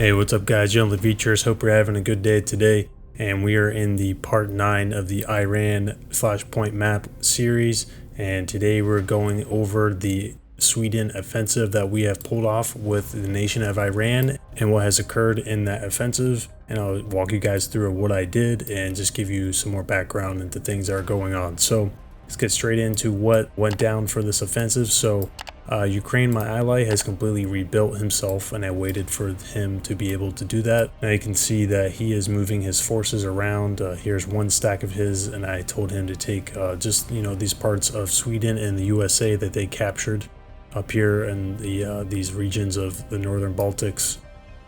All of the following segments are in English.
Hey, what's up guys, Young Features. Hope you're having a good day today. And we are in the part 9 of the Iran Flashpoint map series. And today we're going over the Sweden offensive that we have pulled off with the nation of Iran and what has occurred in that offensive. And I'll walk you guys through what I did and just give you some more background into things that are going on. So let's get straight into what went down for this offensive. So Ukraine, my ally, has completely rebuilt himself, and I waited for him to be able to do that. Now you can see that he is moving his forces around. Here's one stack of his, and I told him to take these parts of Sweden and the USA that they captured up here in these regions of the northern Baltics.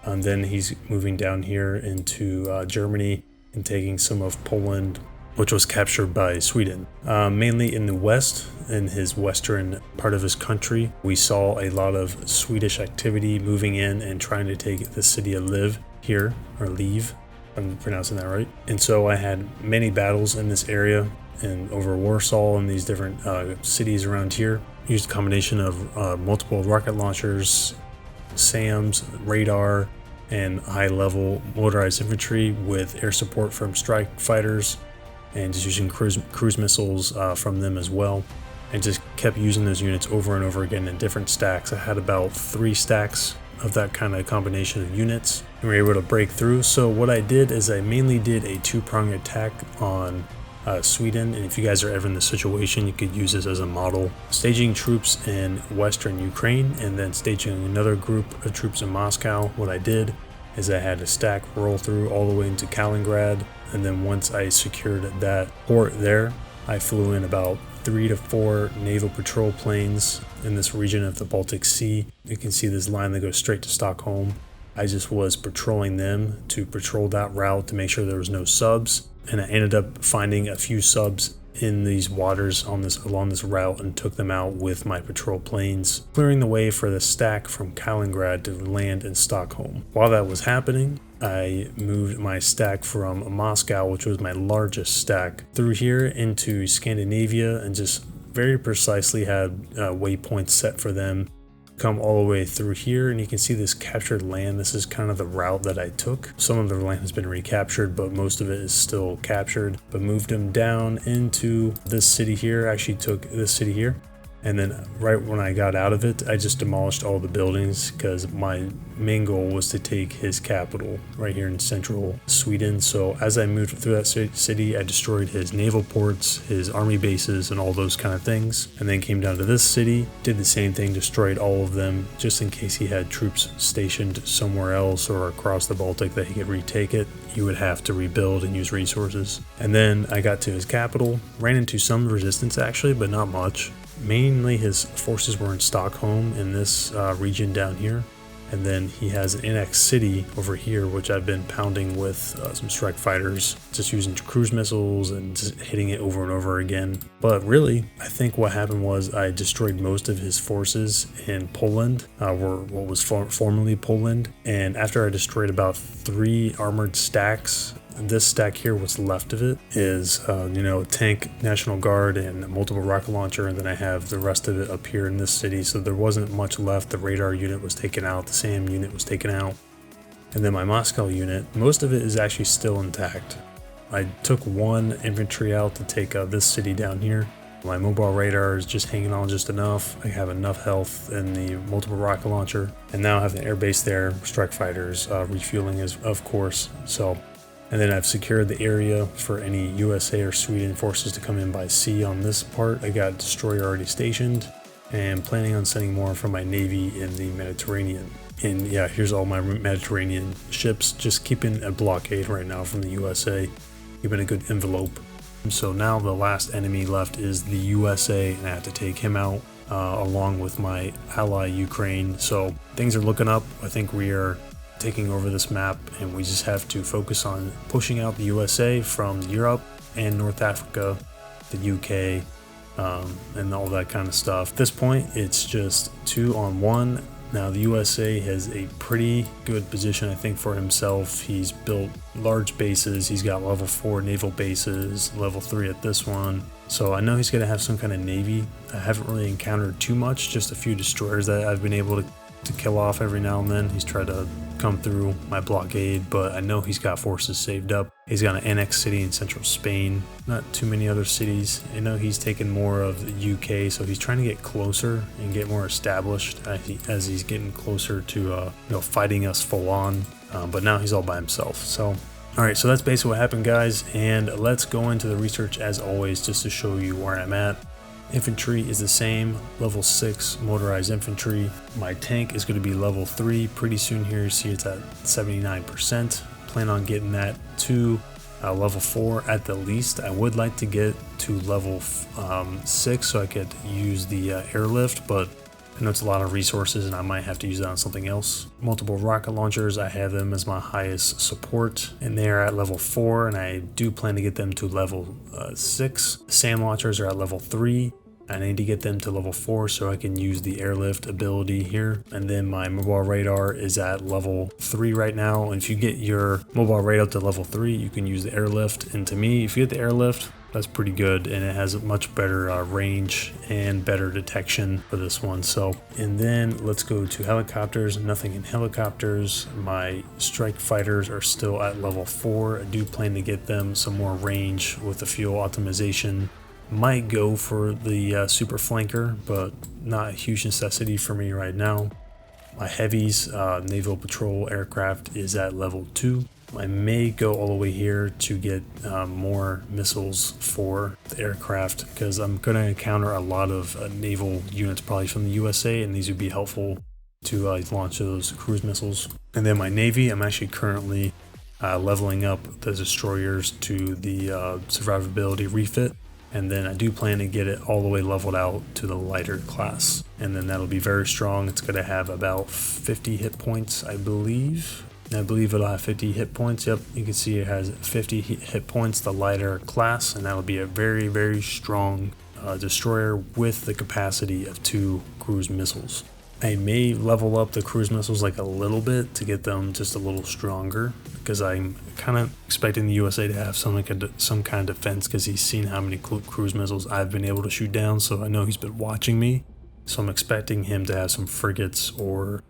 And then he's moving down here into Germany and taking some of Poland, which was captured by Sweden. Mainly in the west, in his western part of his country, we saw a lot of Swedish activity moving in and trying to take the city of Lviv here, or Lviv, if I'm pronouncing that right. And so I had many battles in this area and over Warsaw and these different cities around here. Used a combination of multiple rocket launchers, SAMs, radar, and high-level motorized infantry with air support from strike fighters, and just using cruise missiles from them as well, and just kept using those units over and over again in different stacks. I had about 3 stacks of that kind of combination of units, and we were able to break through. So what I did is I mainly did a 2-pronged attack on Sweden, and if you guys are ever in this situation, you could use this as a model. Staging troops in western Ukraine and then staging another group of troops in Moscow. What I did is I had a stack roll through all the way into Kaliningrad, and then once I secured that port there, I flew in about 3 to 4 naval patrol planes in this region of the Baltic Sea. You can see this line that goes straight to Stockholm. I just was patrolling them to patrol that route to make sure there was no subs, and I ended up finding a few subs in these waters along this route and took them out with my patrol planes, clearing the way for the stack from Kaliningrad to land in Stockholm. While that was happening, I moved my stack from Moscow, which was my largest stack, through here into Scandinavia, and just very precisely had waypoints set for them. Come all the way through here, and you can see this captured land. This is kind of the route that I took. Some of the land has been recaptured, but most of it is still captured. But moved them down into this city here. Actually took this city here, and then right when I got out of it, I just demolished all the buildings because my main goal was to take his capital right here in central Sweden. So as I moved through that city, I destroyed his naval ports, his army bases, and all those kind of things. And then came down to this city, did the same thing, destroyed all of them just in case he had troops stationed somewhere else or across the Baltic that he could retake it. He would have to rebuild and use resources. And then I got to his capital, ran into some resistance actually, but not much. Mainly his forces were in Stockholm in this region down here, and then he has an annexed city over here, which I've been pounding with some strike fighters, just using cruise missiles and just hitting it over and over again. But really, I think what happened was I destroyed most of his forces in Poland, or what was formerly Poland, and after I destroyed about 3 armored stacks, this stack here, what's left of it is tank, National Guard, and multiple rocket launcher, and then I have the rest of it up here in this city. So there wasn't much left. The radar unit was taken out, the SAM unit was taken out, and then my Moscow unit, most of it is actually still intact. I took 1 infantry out to take this city down here. My mobile radar is just hanging on just enough. I have enough health in the multiple rocket launcher, and now I have the air base there, strike fighters, refueling is of course. And then I've secured the area for any USA or Sweden forces to come in by sea on this part. I got a destroyer already stationed and planning on sending more from my Navy in the Mediterranean. And yeah, here's all my Mediterranean ships, just keeping a blockade right now from the USA, keeping a good envelope. So now the last enemy left is the USA, and I have to take him out along with my ally Ukraine. So things are looking up. I think we are taking over this map, and we just have to focus on pushing out the USA from Europe and North Africa, the UK, and all that kind of stuff. At this point, it's just 2 on 1. Now the USA has a pretty good position, I think, for himself. He's built large bases. He's got level 4 naval bases, level 3 at this one. So I know he's going to have some kind of navy. I haven't really encountered too much, just a few destroyers that I've been able to to kill off every now and then. He's tried to come through my blockade, but I know he's got forces saved up. He's got an annex city in central Spain, not too many other cities. I know he's taken more of the UK, so he's trying to get closer and get more established as he's getting closer to fighting us full on. But now he's all by himself. So alright, so that's basically what happened, guys, and let's go into the research as always just to show you where I'm at. Infantry is the same, level 6 motorized infantry. My tank is going to be level 3 pretty soon here. You see it's at 79%. Plan on getting that to level 4 at the least. I would like to get to level 6 so I could use the airlift, but I know it's a lot of resources and I might have to use that on something else. Multiple rocket launchers, I have them as my highest support, and they are at level 4, and I do plan to get them to level 6. Sand launchers are at level 3. I need to get them to level 4 so I can use the airlift ability here. And then my mobile radar is at level 3 right now. And if you get your mobile radar to level 3, you can use the airlift. And to me, if you get the airlift, that's pretty good, and it has a much better range and better detection for this one. So, and then let's go to helicopters. Nothing in helicopters. My strike fighters are still at level 4. I do plan to get them some more range with the fuel optimization. Might go for the super flanker, but not a huge necessity for me right now. My heavies, naval patrol aircraft, is at level 2. I may go all the way here to get more missiles for the aircraft, because I'm going to encounter a lot of naval units probably from the USA, and these would be helpful to launch those cruise missiles. And then my navy, I'm actually currently leveling up the destroyers to the survivability refit, and then I do plan to get it all the way leveled out to the lighter class, and then that'll be very strong. It's going to have about 50 hit points, I believe. I believe it'll have 50 hit points. Yep, you can see it has 50 hit points, the lighter class, and that'll be a very, very strong destroyer with the capacity of 2 cruise missiles. I may level up the cruise missiles like a little bit to get them just a little stronger, because I'm kind of expecting the USA to have some kind of defense, because he's seen how many cruise missiles I've been able to shoot down, so I know he's been watching me. So I'm expecting him to have some frigates or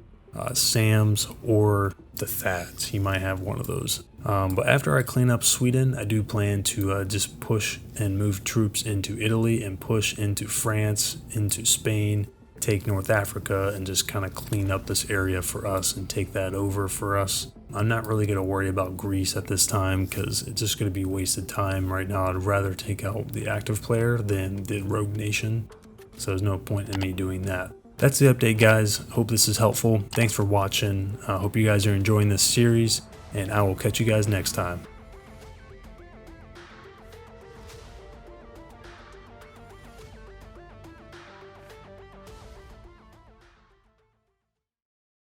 SAMs or the THAADs. He might have one of those. But after I clean up Sweden, I do plan to just push and move troops into Italy and push into France, into Spain, take North Africa, and just kind of clean up this area for us and take that over for us. I'm not really going to worry about Greece at this time, because it's just going to be wasted time right now. I'd rather take out the active player than the rogue nation, so there's no point in me doing that. That's the update, guys. Hope this is helpful. Thanks for watching. I hope you guys are enjoying this series, and I will catch you guys next time.